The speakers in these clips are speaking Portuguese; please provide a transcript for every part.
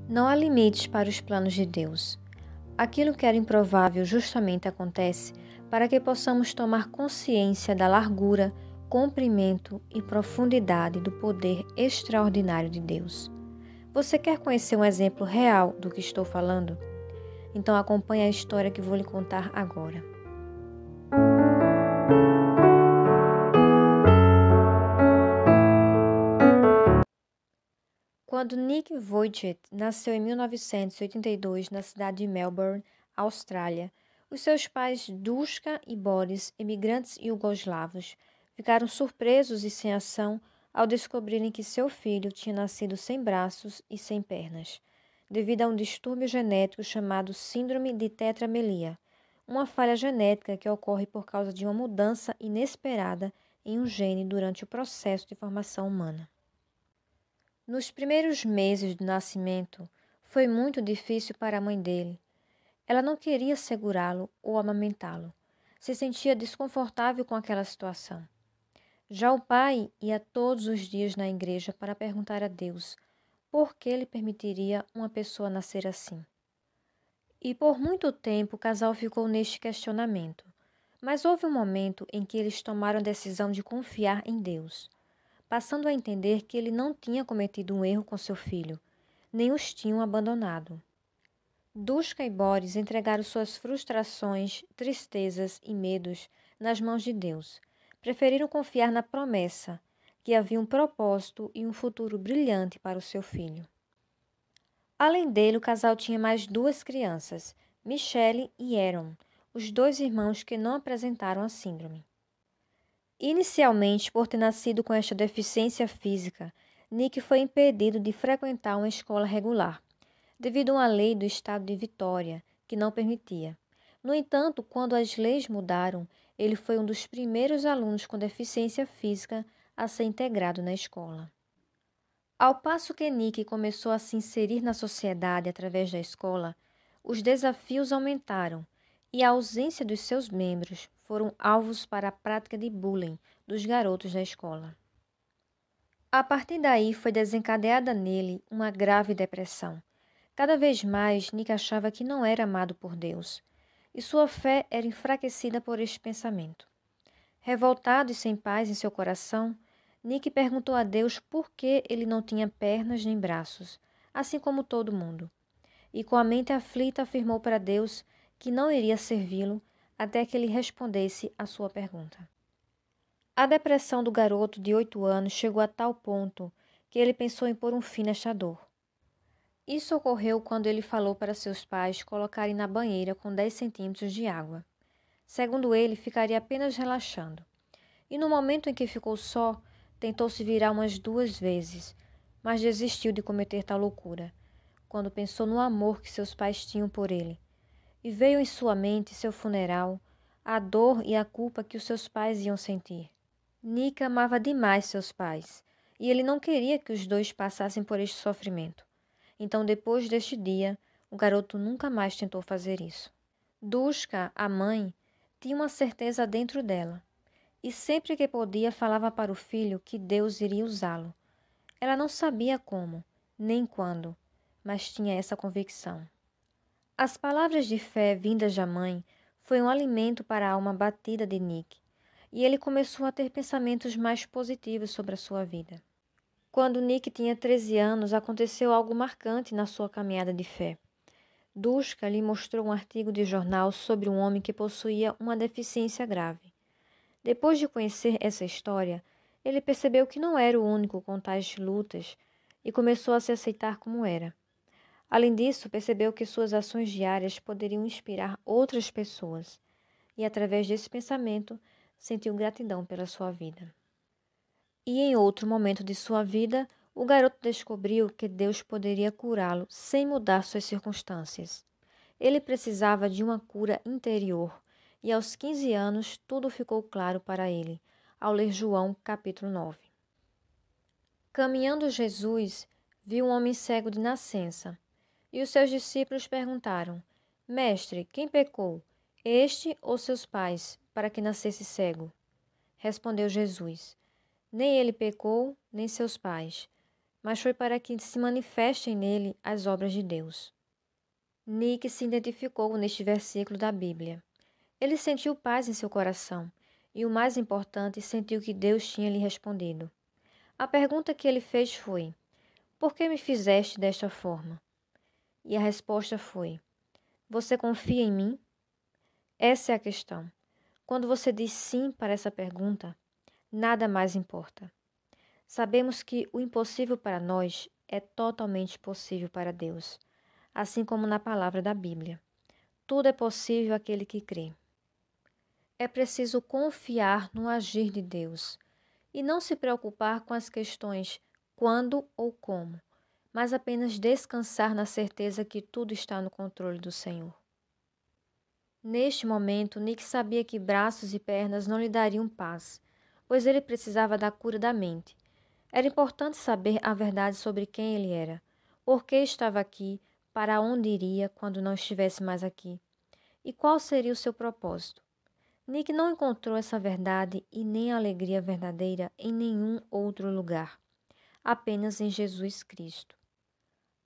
Não há limites para os planos de Deus. Aquilo que era improvável justamente acontece para que possamos tomar consciência da largura, comprimento e profundidade do poder extraordinário de Deus. Você quer conhecer um exemplo real do que estou falando? Então acompanhe a história que vou lhe contar agora. Quando Nick Vujicic nasceu em 1982 na cidade de Melbourne, Austrália, os seus pais Duška e Boris, imigrantes iugoslavos, ficaram surpresos e sem ação ao descobrirem que seu filho tinha nascido sem braços e sem pernas, devido a um distúrbio genético chamado Síndrome de Tetramelia, uma falha genética que ocorre por causa de uma mudança inesperada em um gene durante o processo de formação humana. Nos primeiros meses do nascimento, foi muito difícil para a mãe dele. Ela não queria segurá-lo ou amamentá-lo. Se sentia desconfortável com aquela situação. Já o pai ia todos os dias na igreja para perguntar a Deus por que ele permitiria uma pessoa nascer assim. E por muito tempo o casal ficou neste questionamento. Mas houve um momento em que eles tomaram a decisão de confiar em Deus, passando a entender que ele não tinha cometido um erro com seu filho, nem os tinham abandonado. Duška e Boris entregaram suas frustrações, tristezas e medos nas mãos de Deus. Preferiram confiar na promessa, que havia um propósito e um futuro brilhante para o seu filho. Além dele, o casal tinha mais duas crianças, Michelle e Aaron, os dois irmãos que não apresentaram a síndrome. Inicialmente, por ter nascido com esta deficiência física, Nick foi impedido de frequentar uma escola regular, devido a uma lei do estado de Vitória, que não permitia. No entanto, quando as leis mudaram, ele foi um dos primeiros alunos com deficiência física a ser integrado na escola. Ao passo que Nick começou a se inserir na sociedade através da escola, os desafios aumentaram e a ausência dos seus membros foram alvos para a prática de bullying dos garotos da escola. A partir daí foi desencadeada nele uma grave depressão. Cada vez mais, Nick achava que não era amado por Deus, e sua fé era enfraquecida por este pensamento. Revoltado e sem paz em seu coração, Nick perguntou a Deus por que ele não tinha pernas nem braços, assim como todo mundo. E com a mente aflita afirmou para Deus que não iria servi-lo até que ele respondesse à sua pergunta. A depressão do garoto de 8 anos chegou a tal ponto que ele pensou em pôr um fim nesta dor. Isso ocorreu quando ele falou para seus pais colocarem na banheira com 10 centímetros de água. Segundo ele, ficaria apenas relaxando. E no momento em que ficou só, tentou se virar umas 2 vezes, mas desistiu de cometer tal loucura, quando pensou no amor que seus pais tinham por ele. E veio em sua mente seu funeral, a dor e a culpa que os seus pais iam sentir. Nick amava demais seus pais, e ele não queria que os dois passassem por este sofrimento. Então, depois deste dia, o garoto nunca mais tentou fazer isso. Duška, a mãe, tinha uma certeza dentro dela, e sempre que podia falava para o filho que Deus iria usá-lo. Ela não sabia como, nem quando, mas tinha essa convicção. As palavras de fé vindas da mãe foi um alimento para a alma batida de Nick, e ele começou a ter pensamentos mais positivos sobre a sua vida. Quando Nick tinha 13 anos, aconteceu algo marcante na sua caminhada de fé. Duška lhe mostrou um artigo de jornal sobre um homem que possuía uma deficiência grave. Depois de conhecer essa história, ele percebeu que não era o único com tais lutas e começou a se aceitar como era. Além disso, percebeu que suas ações diárias poderiam inspirar outras pessoas e, através desse pensamento, sentiu gratidão pela sua vida. E em outro momento de sua vida, o garoto descobriu que Deus poderia curá-lo sem mudar suas circunstâncias. Ele precisava de uma cura interior e aos 15 anos tudo ficou claro para ele, ao ler João capítulo 9. Caminhando Jesus, viu um homem cego de nascença. E os seus discípulos perguntaram: Mestre, quem pecou, este ou seus pais, para que nascesse cego? Respondeu Jesus: Nem ele pecou, nem seus pais, mas foi para que se manifestem nele as obras de Deus. Nick se identificou neste versículo da Bíblia. Ele sentiu paz em seu coração e, o mais importante, sentiu que Deus tinha lhe respondido. A pergunta que ele fez foi: por que me fizeste desta forma? E a resposta foi: você confia em mim? Essa é a questão. Quando você diz sim para essa pergunta, nada mais importa. Sabemos que o impossível para nós é totalmente possível para Deus, assim como na palavra da Bíblia. Tudo é possível àquele que crê. É preciso confiar no agir de Deus e não se preocupar com as questões quando ou como, mas apenas descansar na certeza que tudo está no controle do Senhor. Neste momento, Nick sabia que braços e pernas não lhe dariam paz, pois ele precisava da cura da mente. Era importante saber a verdade sobre quem ele era, por que estava aqui, para onde iria quando não estivesse mais aqui, e qual seria o seu propósito. Nick não encontrou essa verdade e nem a alegria verdadeira em nenhum outro lugar, apenas em Jesus Cristo.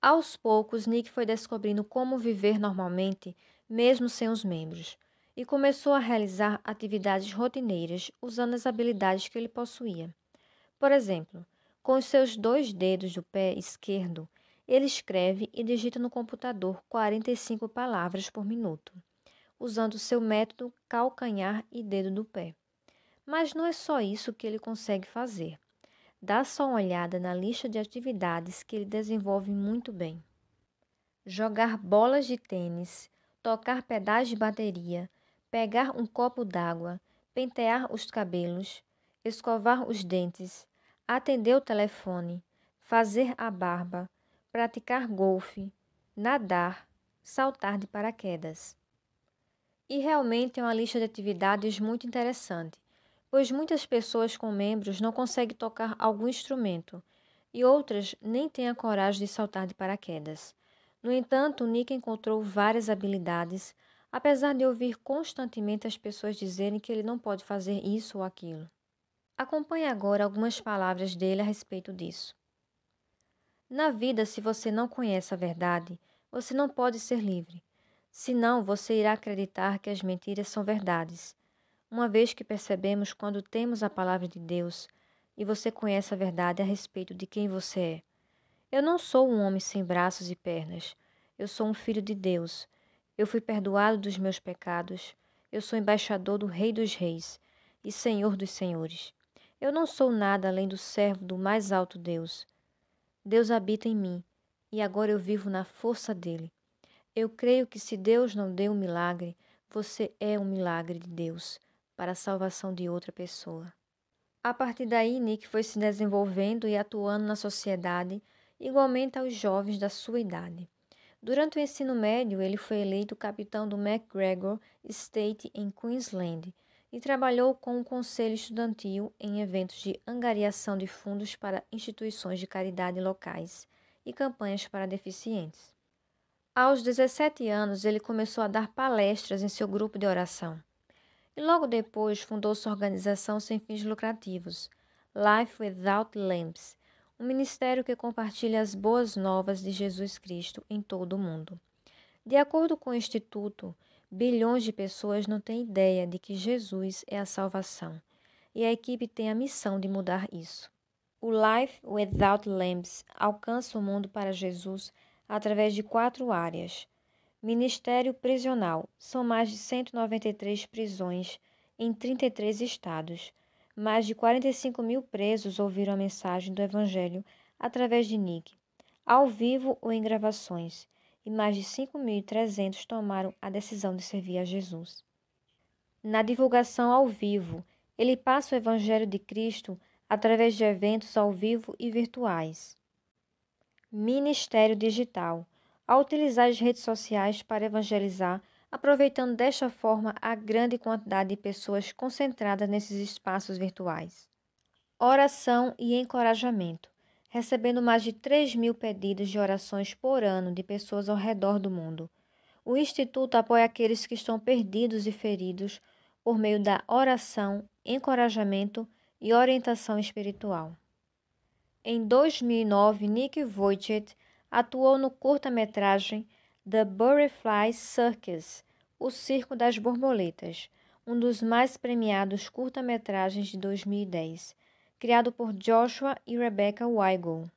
Aos poucos, Nick foi descobrindo como viver normalmente, mesmo sem os membros, e começou a realizar atividades rotineiras usando as habilidades que ele possuía. Por exemplo, com os seus 2 dedos do pé esquerdo, ele escreve e digita no computador 45 palavras por minuto, usando seu método calcanhar e dedo do pé. Mas não é só isso que ele consegue fazer. Dá só uma olhada na lista de atividades que ele desenvolve muito bem. Jogar bolas de tênis, tocar pedais de bateria, pegar um copo d'água, pentear os cabelos, escovar os dentes, atender o telefone, fazer a barba, praticar golfe, nadar, saltar de paraquedas. E realmente é uma lista de atividades muito interessante, pois muitas pessoas com membros não conseguem tocar algum instrumento e outras nem têm a coragem de saltar de paraquedas. No entanto, Nick encontrou várias habilidades, apesar de ouvir constantemente as pessoas dizerem que ele não pode fazer isso ou aquilo. Acompanhe agora algumas palavras dele a respeito disso. Na vida, se você não conhece a verdade, você não pode ser livre. Senão, você irá acreditar que as mentiras são verdades. Uma vez que percebemos quando temos a palavra de Deus e você conhece a verdade a respeito de quem você é. Eu não sou um homem sem braços e pernas. Eu sou um filho de Deus. Eu fui perdoado dos meus pecados. Eu sou embaixador do Rei dos Reis e Senhor dos Senhores. Eu não sou nada além do servo do mais alto Deus. Deus habita em mim e agora eu vivo na força dele. Eu creio que se Deus não deu um milagre, você é um milagre de Deus para a salvação de outra pessoa. A partir daí, Nick foi se desenvolvendo e atuando na sociedade, igualmente aos jovens da sua idade. Durante o ensino médio, ele foi eleito capitão do MacGregor State em Queensland e trabalhou com o conselho estudantil em eventos de angariação de fundos para instituições de caridade locais e campanhas para deficientes. Aos 17 anos, ele começou a dar palestras em seu grupo de oração. E logo depois fundou sua organização sem fins lucrativos, Life Without Lamps, um ministério que compartilha as boas novas de Jesus Cristo em todo o mundo. De acordo com o Instituto, bilhões de pessoas não têm ideia de que Jesus é a salvação, e a equipe tem a missão de mudar isso. O Life Without Lamps alcança o mundo para Jesus através de 4 áreas. Ministério prisional. São mais de 193 prisões em 33 estados. Mais de 45 mil presos ouviram a mensagem do Evangelho através de Nick, ao vivo ou em gravações, e mais de 5.300 tomaram a decisão de servir a Jesus. Na divulgação ao vivo, ele passa o Evangelho de Cristo através de eventos ao vivo e virtuais. Ministério digital. Ao utilizar as redes sociais para evangelizar, aproveitando desta forma a grande quantidade de pessoas concentradas nesses espaços virtuais. Oração e encorajamento. Recebendo mais de 3.000 pedidos de orações por ano de pessoas ao redor do mundo. O Instituto apoia aqueles que estão perdidos e feridos por meio da oração, encorajamento e orientação espiritual. Em 2009, Nick Vujicic atuou no curta-metragem The Butterfly Circus, O Circo das Borboletas, um dos mais premiados curta-metragens de 2010, criado por Joshua e Rebecca Weigel.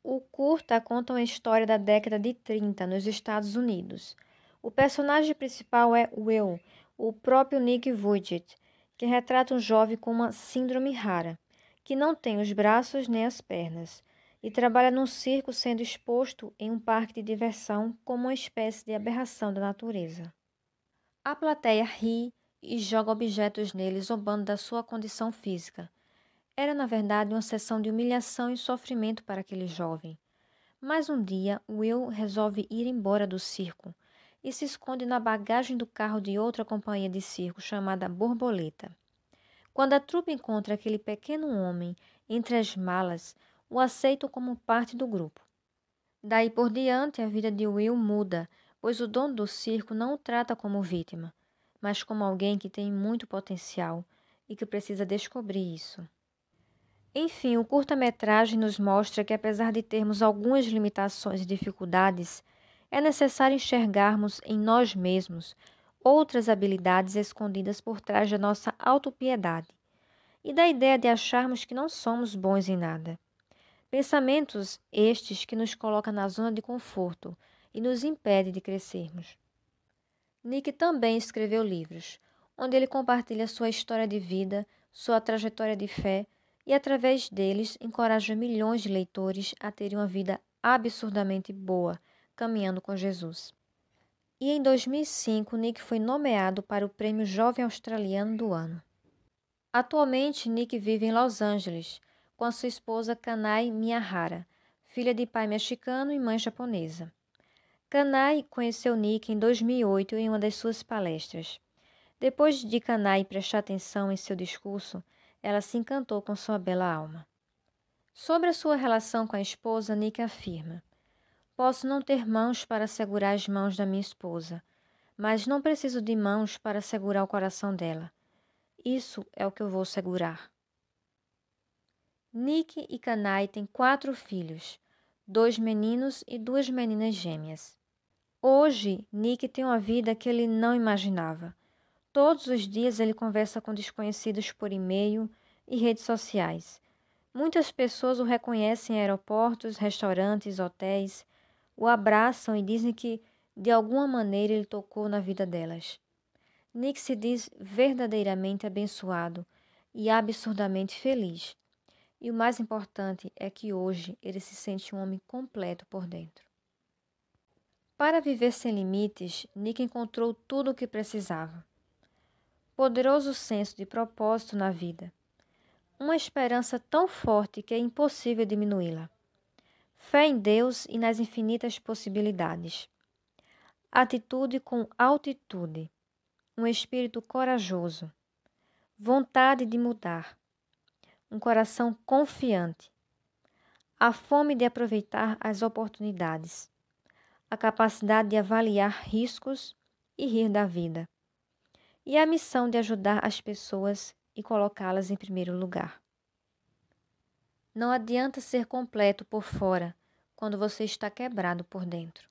O curta conta uma história da década de 30 nos Estados Unidos. O personagem principal é Will, o próprio Nick Vujicic, que retrata um jovem com uma síndrome rara, que não tem os braços nem as pernas, e trabalha num circo sendo exposto em um parque de diversão como uma espécie de aberração da natureza. A plateia ri e joga objetos nele, zombando da sua condição física. Era, na verdade, uma sessão de humilhação e sofrimento para aquele jovem. Mas um dia, Will resolve ir embora do circo e se esconde na bagagem do carro de outra companhia de circo chamada Borboleta. Quando a trupe encontra aquele pequeno homem entre as malas, o aceitam como parte do grupo. Daí por diante, a vida de Will muda, pois o dono do circo não o trata como vítima, mas como alguém que tem muito potencial e que precisa descobrir isso. Enfim, o curta-metragem nos mostra que, apesar de termos algumas limitações e dificuldades, é necessário enxergarmos em nós mesmos outras habilidades escondidas por trás da nossa autopiedade e da ideia de acharmos que não somos bons em nada. Pensamentos estes que nos colocam na zona de conforto e nos impede de crescermos. Nick também escreveu livros, onde ele compartilha sua história de vida, sua trajetória de fé e, através deles, encoraja milhões de leitores a terem uma vida absurdamente boa, caminhando com Jesus. E em 2005, Nick foi nomeado para o Prêmio Jovem Australiano do Ano. Atualmente, Nick vive em Los Angeles, com a sua esposa Kanai Miyahara, filha de pai mexicano e mãe japonesa. Kanai conheceu Nick em 2008 em uma das suas palestras. Depois de Kanai prestar atenção em seu discurso, ela se encantou com sua bela alma. Sobre a sua relação com a esposa, Nick afirma: "Posso não ter mãos para segurar as mãos da minha esposa, mas não preciso de mãos para segurar o coração dela. Isso é o que eu vou segurar." Nick e Kanai têm 4 filhos, 2 meninos e 2 meninas gêmeas. Hoje, Nick tem uma vida que ele não imaginava. Todos os dias ele conversa com desconhecidos por e-mail e redes sociais. Muitas pessoas o reconhecem em aeroportos, restaurantes, hotéis, o abraçam e dizem que, de alguma maneira, ele tocou na vida delas. Nick se diz verdadeiramente abençoado e absurdamente feliz. E o mais importante é que hoje ele se sente um homem completo por dentro. Para viver sem limites, Nick encontrou tudo o que precisava. Poderoso senso de propósito na vida. Uma esperança tão forte que é impossível diminuí-la. Fé em Deus e nas infinitas possibilidades. Atitude com altitude. Um espírito corajoso. Vontade de mudar. Um coração confiante. A fome de aproveitar as oportunidades. A capacidade de avaliar riscos e rir da vida. E a missão de ajudar as pessoas e colocá-las em primeiro lugar. Não adianta ser completo por fora quando você está quebrado por dentro.